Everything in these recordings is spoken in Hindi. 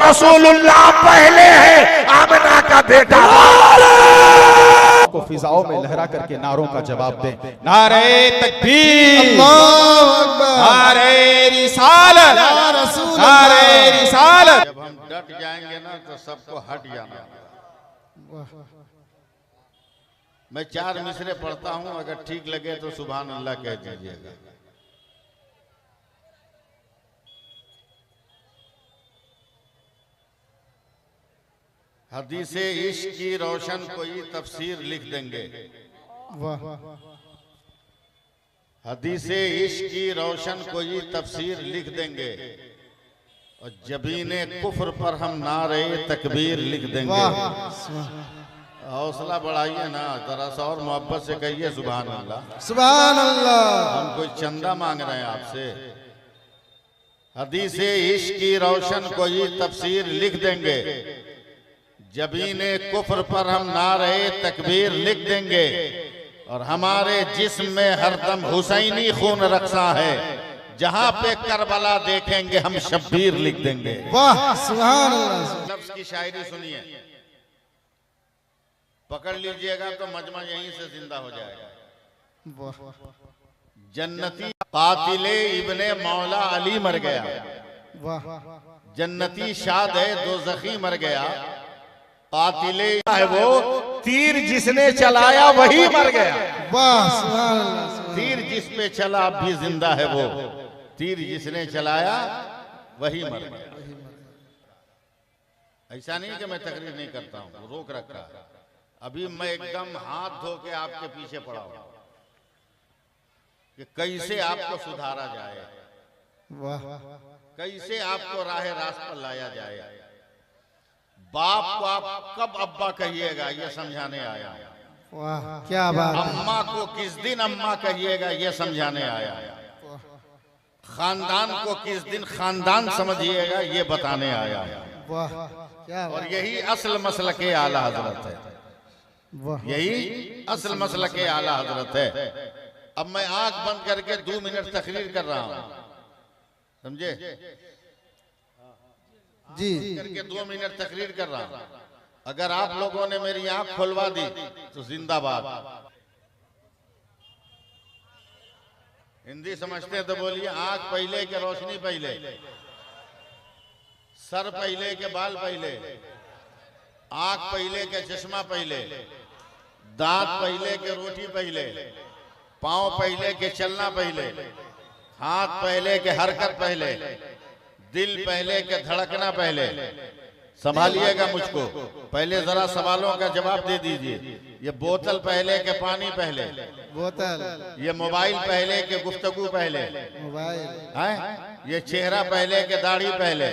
रसूलुल्लाह पहले है, आमिना का बेटा को फिजाओं में लहरा करके नारों का जवाब दें। नारे तकबीर, नारे रिसालत, नारे रिसालत। जब हम डट जाएंगे ना तो सबको हट जाना। मैं 4 मिसरे पढ़ता हूं, अगर ठीक लगे तो सुभान अल्लाह कह दीजिएगा। हदीसे इश्क की रोशन कोई तफसीर लिख देंगे। हदीसे इश्क की रोशन कोई तफसीर लिख देंगे और जबीने कुफ्र पर हम नारे तकबीर लिख देंगे। हौसला बढ़ाइए ना, जरा सा और मोहब्बत से कहिए सुभान अल्लाह, सुभान अल्लाह। हम कोई चंदा मांग रहे हैं आपसे। हदीसे इश्क की रोशन कोई तफसीर लिख देंगे, जबीने कुफ्र पर हम नारे तकबीर लिख देंगे और हमारे जिस्म में हरदम हुसैनी खून रक्सा है। जहां पे करबला देखेंगे हम शब्बीर लिख देंगे। वाह सुभान अल्लाह। लफ्ज की शायरी सुनिए, पकड़ लीजिएगा तो मजमा यहीं से जिंदा हो जाएगा। जन्नती कातिले इब्ने मौला अली मर गया, जन्नती शाद है दोज़खी मर गया। कातिले है वो, तीर जिसने चलाया वही मर गया। वाह सुभान अल्लाह। तीर जिस पे चला अब भी जिंदा है वो, तीर जिसने चलाया वही मर गया। ऐसा नहीं कि मैं तकरीर नहीं करता हूं, रोक रखा। अभी मैं एकदम हाथ धो के आपके पीछे पड़ा हूं कि कैसे आपको सुधारा जाए, कैसे आपको राह रास्त पर लाया जाए। बाप को आप कब अब्बा कहिएगा ये समझाने आया। वाह क्या बात। अम्मा को किस दिन अम्मा कहिएगा ये समझाने आया। खानदान को किस दिन खानदान समझिएगा ये बताने आया। वाह क्या और यही असल मसल के आला हजरत है, यही असल मसल के आला हजरत है। अब मैं आंख बंद करके 2 मिनट तकरीर कर रहा हूं, समझे जी। करके 2 मिनट तकरीर कर रहा हूं। अगर आप लोगों ने मेरी आंख खुलवा दी तो जिंदाबाद। हिंदी समझते हैं तो बोलिए। आंख पहले के रोशनी पहले, सर पहले के बाल पहले, आंख पहले के चश्मा पहले, दांत पहले के रोटी पहले, पांव पहले के चलना पहले, हाथ पहले के हरकत पहले, दिल पहले के धड़कना पहले। संभालिएगा मुझको, पहले जरा सवालों का जवाब दे दीजिए। ये बोतल पहले के पानी पहले, बोतल। ये मोबाइल पहले के गुफ्तगू पहले, मोबाइल हैं? ये चेहरा पहले के दाढ़ी पहले,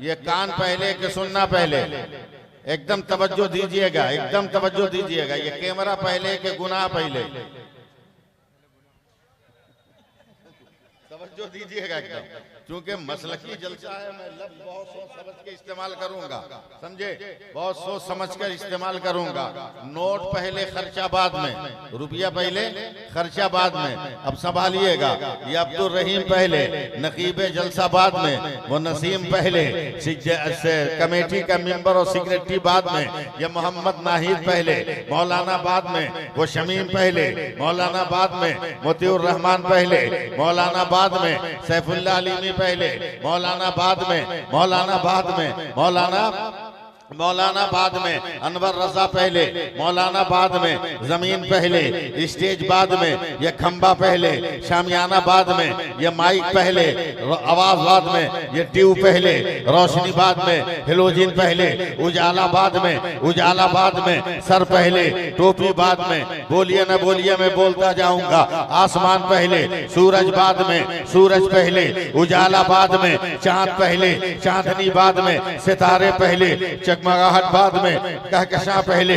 ये कान पहले के सुनना पहले। एकदम तवज्जो दीजिएगा, एकदम तवज्जो दीजिएगा। ये कैमरा पहले के गुनाह पहले, तवज्जो दीजिएगा एकदम, क्योंकि मसलकी जलसा है। मैं लफ्ज बहुत सोच समझ के इस्तेमाल करूंगा, समझे, बहुत सोच समझ कर इस्तेमाल करूंगा। नोट पहले खर्चा बाद में, रुपया पहले खर्चा बाद में। अब संभालिएगा, ये अब्दुल रहीम पहले, नकीबे जलसा बाद में, वो नसीम पहले, कमेटी का मेंबर और सेक्रेटरी बाद में, ये मोहम्मद नाहिद पहले, मौलाना बाद में, वो शमीम पहले, मौलाना बाद में, मोतिउर रहमान पहले, मौलाना बाद में, सैफुल्लाह अलीमी पहले, मौलाना बाद में, मौलाना बाद में, मौलाना बाद में, अनवर रजा पहले, मौलाना बाद में, जमीन पहले, स्टेज बाद में, ये खंबा पहले, शामियाना बाद में, ये माइक पहले, आवाज बाद में, ये ट्यूब पहले, रोशनी बाद में, हेलोजिन पहले, उजाला बाद में, उजाला बाद में, सर पहले, टोपी बाद में। बोलिए न बोलिए, मैं बोलता जाऊंगा। आसमान पहले, सूरज बाद में, सूरज पहले, उजाला बाद में, चांद पहले, चांदनी बाद में, सितारे पहले, जगमगाहट बाद में, कहकशां पहले,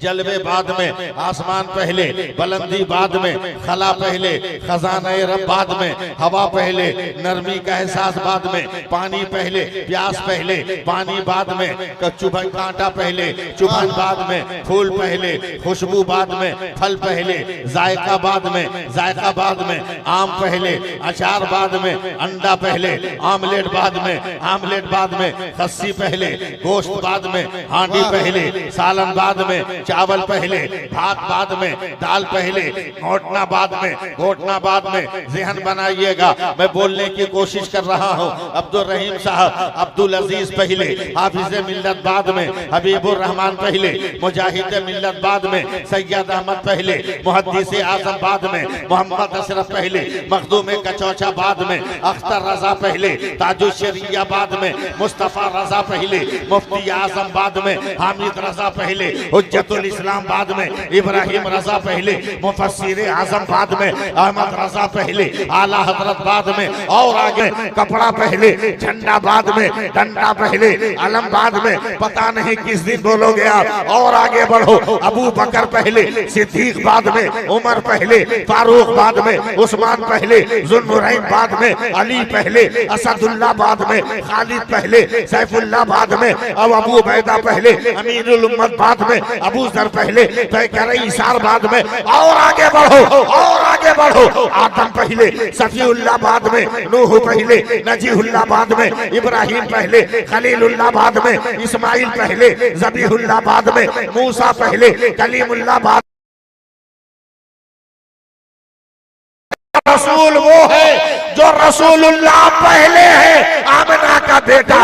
जलवे बाद में, आसमान पहले, बुलंदी बाद में, खला पहले, खजाना रब बाद में, हवा पहले, नरमी का एहसास बाद में, पानी पहले, प्यास पहले, पानी बाद में, चुभन कांटा पहले, चुभन बाद में, फूल पहले, खुशबू बाद में, फल पहले, जायका बाद में, जायका बाद में, आम पहले, अचार बाद में, अंडा पहले, आमलेट बाद में, आमलेट बाद में, खस्सी पहले, गोश्त बाद में, हांडी पहले, सालन बाद में, चावल पहले, भात बाद में, दाल पहले, घोटना बाद में, घोटना बाद में। ज़हन बनाइएगा, मैं बोलने की कोशिश कर रहा हूँ। अब्दुल रहीम साहब, अब्दुल अजीज पहले, हाफिज मिल्लत बाद में, हबीबुर रहमान पहले, मुजाहिद मिल्लत बाद में, सैयद अहमद पहले, मुहद्दिस आजम बाद में, मोहम्मद अशरफ पहले, मखदूम कचौचा बाद में, अख्तर रजा पहले, ताजुल शरिया बाद में, मुस्तफा रजा पहले, मुफ्ती आजम बाद में, हामिद रजा पहले, हुज्जतुल इस्लाम बाद में, इब्राहिम रजा पहले, मुफस्सिर आजम बाद में, अहमद रजा पहले, आला हजरत बाद में, और आगे कपड़ा पहले, झंडा बाद में, डंडा पहले, अलम बाद में। पता नहीं किस दिन बोलोगे आप। और आगे बढ़ो, अबू बकर पहले, सिद्दीक बाद में, उमर पहले, फारूक बाद में, उस्मान पहले, जुल्नुरैन बाद में, अली पहले, असदुल्लाह बाद में, खालिद पहले, सैफुल्लाह बाद में, अब अबू उबैदा पहले, अमीरुल उम्मत बाद में, अबू जर पहले, इसार बाद में। और आगे बढ़ो, और आगे बढ़ो, आदम पहले, सफीउल्लाह बाद में, नूह पहले, नजीहुल्लाह बाद में, इब्राहिम पहले, खलीलुल्लाह बाद में, इस्माइल पहले, ज़बीहुल्लाह बाद में, मूसा पहले, कलीमुल्लाह बाद। रसूल वो है जो रसूलुल्लाह पहले है, आमिना का बेटा।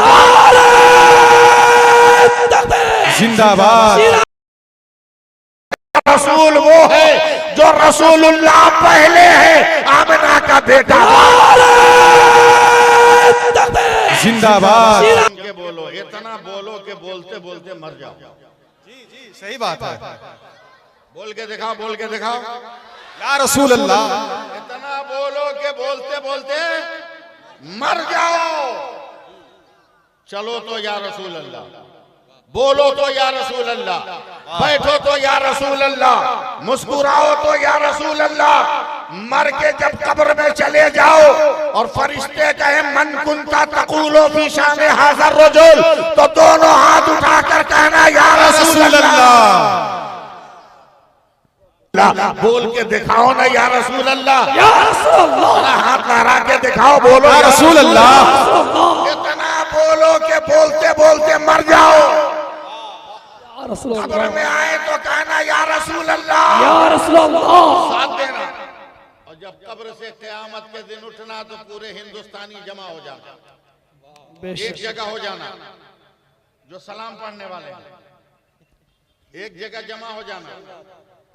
जिंदाबाद। रसूल वो है जो रसूलुल्लाह पहले है, आमिना का बेटा। जिंदाबाद। के बोलो, इतना बोलो कि बोलते बोलते मर जाओ। जी जी सही बात है। बोल के दिखाओ, बोल के दिखाओ। या रसूल अल्लाह। इतना बोलो कि बोलते बोलते मर जाओ। चलो तो या रसूल अल्लाह, बोलो तो या रसूल अल्लाह, बैठो तो या रसूल अल्लाह, मुस्कुराओ तो या रसूल अल्लाह। मर के जब कब्र में चले जाओ और फरिश्ते कहे मन कुंता तकूलो फी शान हाज़र रजुल, तो दोनों हाथ उठाकर कहना या रसूल अल्लाह। बोल के दिखाओ ना या रसूल अल्लाह, या रसूल अल्लाह। हाथ लहरा के दिखाओ, बोलो या रसूल अल्लाह। इतना बोलो के बोलते बोलते मर जाओ। कब्र में आए तो कहना या रसूल अल्लाह, या रसूल अल्लाह। साथ देना। और जब कब्र से क़यामत के दिन उठना तो पूरे हिंदुस्तानी जमा हो जाना, एक जगह हो जाना। जो सलाम पढ़ने वाले हैं एक जगह जमा हो जाना,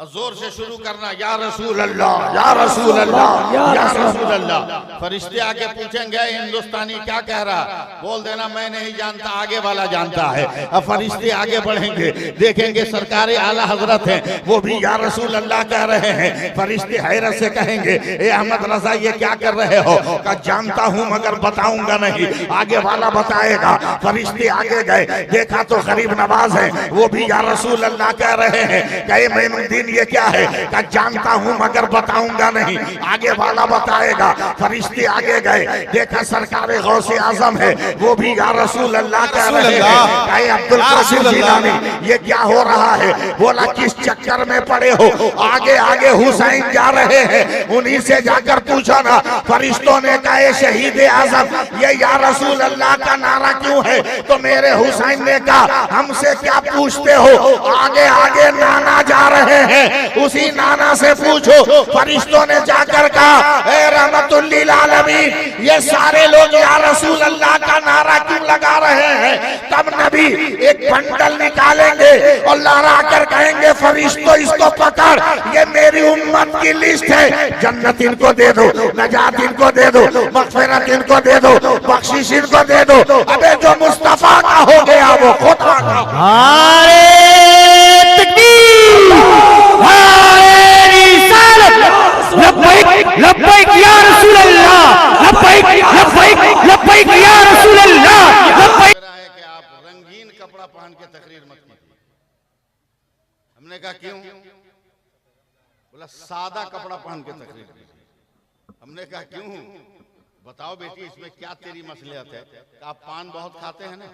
जोर से शुरू करना या रसूल अल्लाह, या रसूल अल्लाह, या रसूल अल्लाह। फरिश्ते आके पूछेंगे हिंदुस्तानी क्या कह रहा, बोल देना मैं नहीं जानता, आगे वाला जानता है। अब फरिश्ते आगे बढ़ेंगे, देखेंगे सरकार आला हजरत हैं, वो भी या रसूल अल्लाह कह रहे हैं। फरिश्ते हैरत से कहेंगे ए अहमद रजा ये क्या कर रहे हो? का जानता हूँ मगर बताऊंगा नहीं, आगे वाला बताएगा। फरिश्ते आगे गए, देखा तो गरीब नवाज है, वो भी या रसूल अल्लाह कह रहे हैं। कहे मैं ये क्या है? का जानता हूं मगर बताऊंगा नहीं, आगे वाला बताएगा। फरिश्ते आगे गए, देखा सरकार गौसे आजम है, वो भी या रसूल अल्लाह कह रहे हैं। कहे अब्दुल कादिर जिलानी ये क्या हो रहा है? बोला किस चक्कर में पड़े हो? आगे आगे हुसैन जा रहे हैं, उन्हीं से जाकर पूछो ना। फरिश्तों ने कहा शहीद आजम ये या रसूल अल्लाह का नारा क्यों है? तो मेरे हुसैन ने कहा हमसे क्या पूछते हो, आगे आगे नाना जा रहे हैं, उसी नाना से पूछो। फरिश्तों ने जाकर कहा ए रहमतुल लिल आलमीन ये सारे लोग या रसूल अल्लाह का नारा क्यों लगा रहे हैं? तब नबी एक बंडल निकालेंगे और लहरा कर कहेंगे फरिश्तों इसको पकड़, ये मेरी उम्मत की लिस्ट है, जन्नत इनको दे दो, नजात इनको दे दो, मग़फ़िरत इनको दे दो, बख्शिश इनको दे दो। अबे जो मुस्तफा का हो गया वो खुदा का। लब्बैक या रसूल अल्लाह, लब्बैक लब्बैक लब्बैक या रसूल अल्लाह, लब्बैक। है कि आप रंगीन कपड़ा पहन के तकरीर मत कीजिए। हमने मैंने कहा क्यों? बोला सादा कपड़ा पहन के तकरीर कीजिए। हमने कहा क्यों? बताओ बेटी इसमें क्या तेरी मसलियत है? आप पान बहुत खाते हैं ना,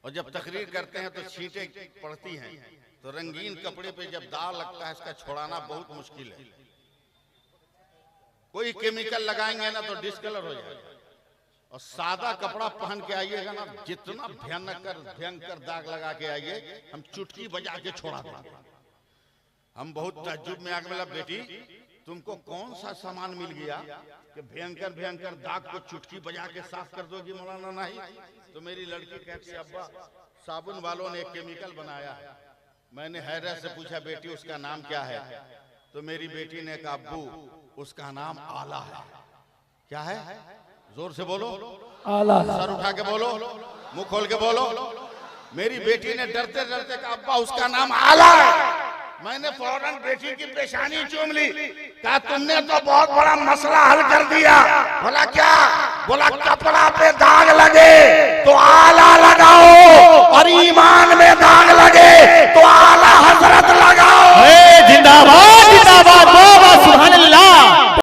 और जब तकरीर करते हैं तो छींटे पड़ती हैं, तो रंगीन कपड़े पे जब दाग लगता है इसका छुड़ाना बहुत मुश्किल है। कोई केमिकल लगाएंगे ना तो डिस्कलर हो जाएगा, और सादा कपड़ा पहन के आइएगा ना, जितना भयंकर दाग लगा के आइए, हम चुटकी बजा के छोड़ा देंगे। हम बहुत ताज्जुब में आगे, बोला बेटी तुमको कौन सा सामान मिल गया कि भयंकर दाग को चुटकी बजा के साफ कर दोगी मौलाना? नहीं। तो मेरी लड़की कहती है अब्बा साबुन वालों ने एक केमिकल बनाया है। मैंने हैरत से पूछा बेटी उसका नाम क्या है? तो मेरी बेटी ने कहा अब्बू उसका नाम आला है। क्या है? जोर से बोलो, आला। सर उठा के बोलो, मुंह खोल के बोलो। मेरी बेटी ने डरते डरते कहा अब्बा उसका नाम आला है। मैंने फौरन बेटी की पेशानी चूम ली, कहा तुमने तो बहुत बड़ा मसला हल कर दिया। बोला क्या? बोला कपड़ा पे दाग लगे तो आला लगाओ, और ईमान में दाग लगे तो आला हजरत लगाओ। जिंदाबाद जिंदाबाद, वाह वाह, सुभान अल्लाह।